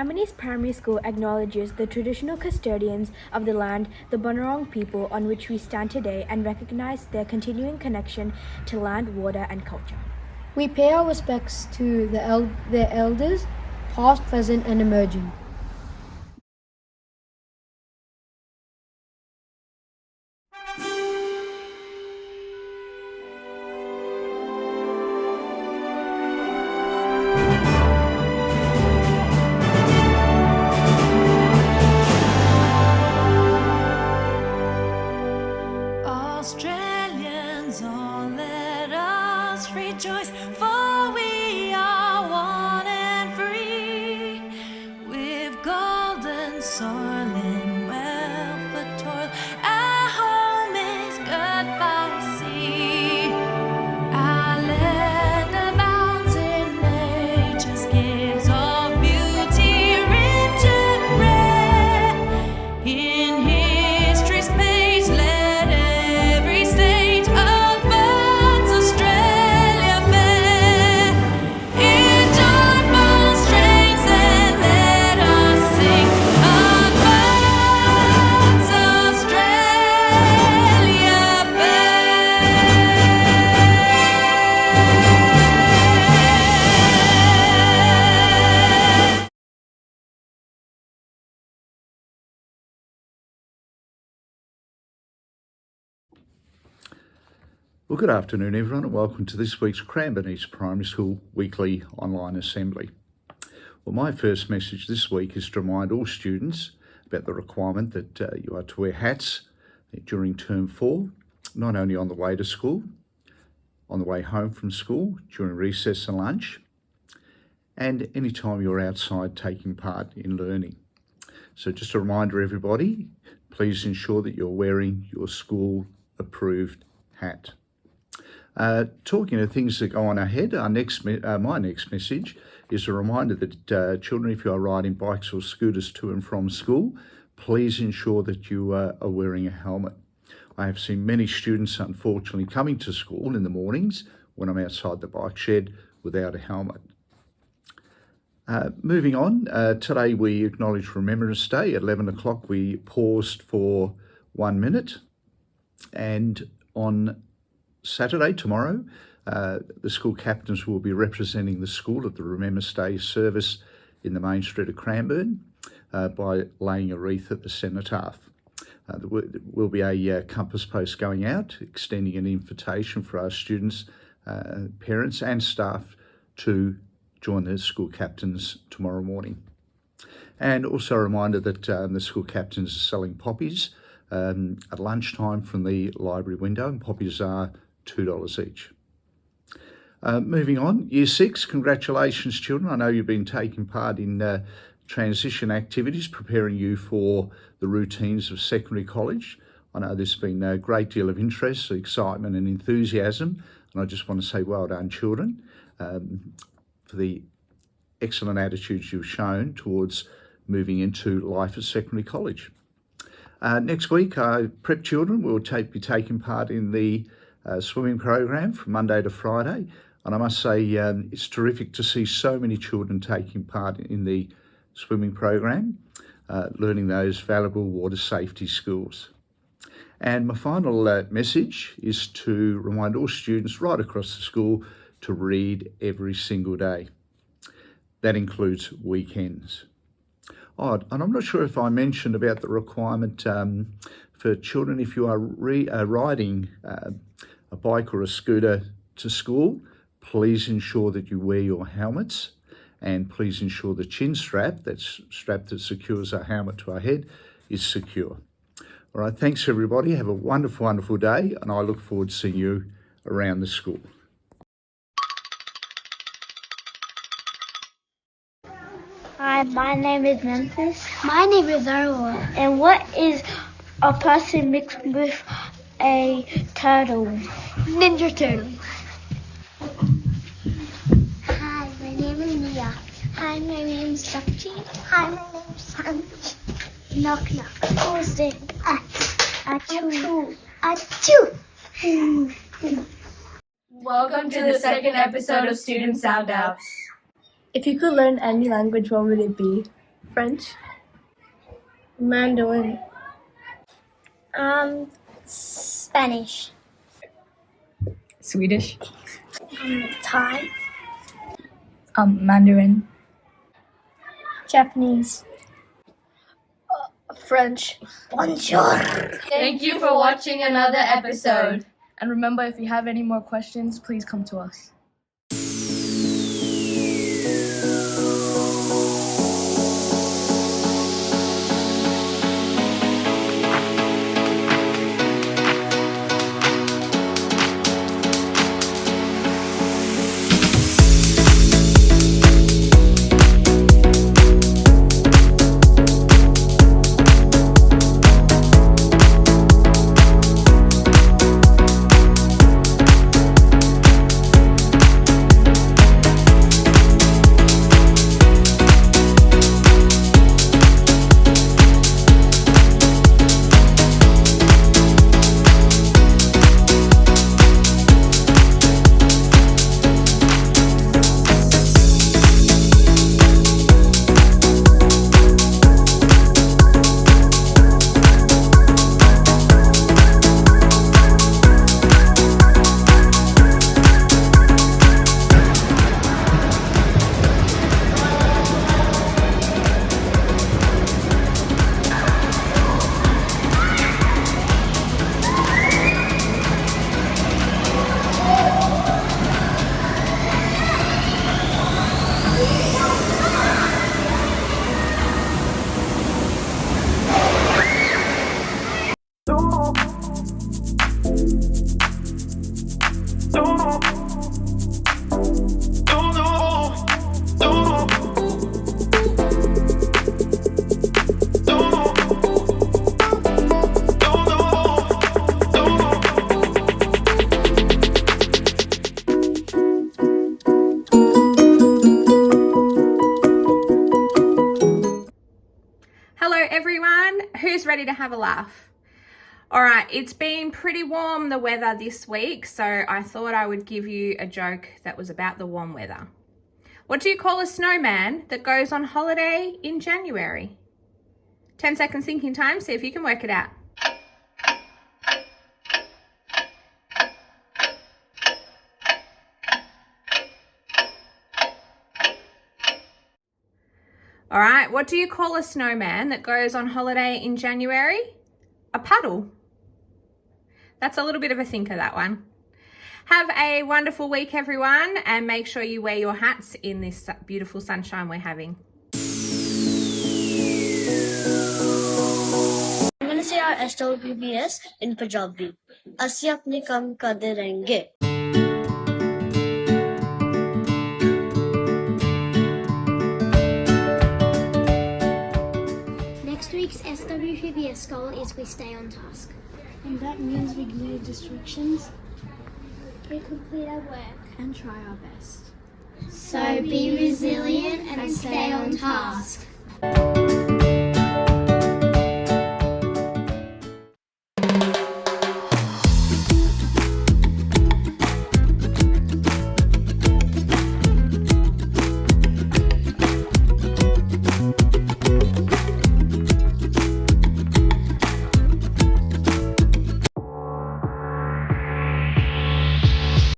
Tammany's primary school acknowledges the traditional custodians of the land, the Bunurong people on which we stand today, and recognize their continuing connection to land, water, and culture. We pay our respects to their elders, past, present, and emerging. Australians, all let us rejoice, for we are one and free, with golden soil and wealth of toil. Our home is good by sea. Our land abounds in nature's gifts of beauty, rich and rare. In history's page, let every stage of birds Australia fair. In joyful strains, then let us sing of birds Australia fair. Well, good afternoon, everyone, and welcome to this week's Cranbourne East Primary School Weekly Online Assembly. Well, my first message this week is to remind all students about the requirement that you are to wear hats during Term 4, not only on the way to school, on the way home from school, during recess and lunch, and any time you're outside taking part in learning. So just a reminder, everybody, please ensure that you're wearing your school-approved hat. Talking of things that go on ahead, my next message is a reminder that children, if you are riding bikes or scooters to and from school, please ensure that you are wearing a helmet. I have seen many students, unfortunately, coming to school in the mornings when I'm outside the bike shed without a helmet. Moving on, today we acknowledge Remembrance Day. At 11 o'clock we paused for 1 minute, and on Saturday, tomorrow, the school captains will be representing the school at the Remembrance Day service in the main street of Cranbourne by laying a wreath at the cenotaph. There will be a compass post going out, extending an invitation for our students, parents and staff to join the school captains tomorrow morning. And also a reminder that the school captains are selling poppies at lunchtime from the library window, and poppies are $2 each. Moving on, Year 6, congratulations children. I know you've been taking part in transition activities, preparing you for the routines of secondary college. I know there's been a great deal of interest, excitement and enthusiasm, and I just want to say well done children for the excellent attitudes you've shown towards moving into life at secondary college. Next week, prep children will be taking part in the swimming program from Monday to Friday, and I must say it's terrific to see so many children taking part in the swimming program, learning those valuable water safety skills. And my final message is to remind all students right across the school to read every single day. That includes weekends. Oh, and I'm not sure if I mentioned about the requirement for children, if you are riding a bike or a scooter to school, please ensure that you wear your helmets, and please ensure the chin strap, that strap that secures our helmet to our head, is secure. All right, thanks everybody. Have a wonderful, wonderful day, and I look forward to seeing you around the school. Hi, my name is Memphis. My name is Arwa. And what is a person mixed with a turtle? Ninja Turtle. Hi, my name is Mia. Hi, my name is Sakchi. Hi, my name is Sanj. Knock knock. Who's it? Achoo. Achoo. Welcome to the second episode of Student Sound Outs. If you could learn any language, what would it be? French. Mandarin. Spanish. Swedish. Thai. Mandarin. Japanese. French. Bonjour. Thank you for watching another episode. And remember, if you have any more questions, please come to us. Hello everyone, who's ready to have a laugh? All right, it's been pretty warm, the weather this week, so I thought I would give you a joke that was about the warm weather. What do you call a snowman that goes on holiday in January? 10 seconds thinking time, see if you can work it out. All right, what do you call a snowman that goes on holiday in January? A puddle. That's a little bit of a thinker, that one. Have a wonderful week, everyone, and make sure you wear your hats in this beautiful sunshine we're having. I'm going to say our SWBS in Punjabi. ਅਸੀਂ ਆਪਣੇ ਕੰਮ ਕਰਦੇ रहेंगे. Next week's SWPBS goal is we stay on task. And that means we ignore distractions. We complete our work And try our best. So be resilient and stay on task.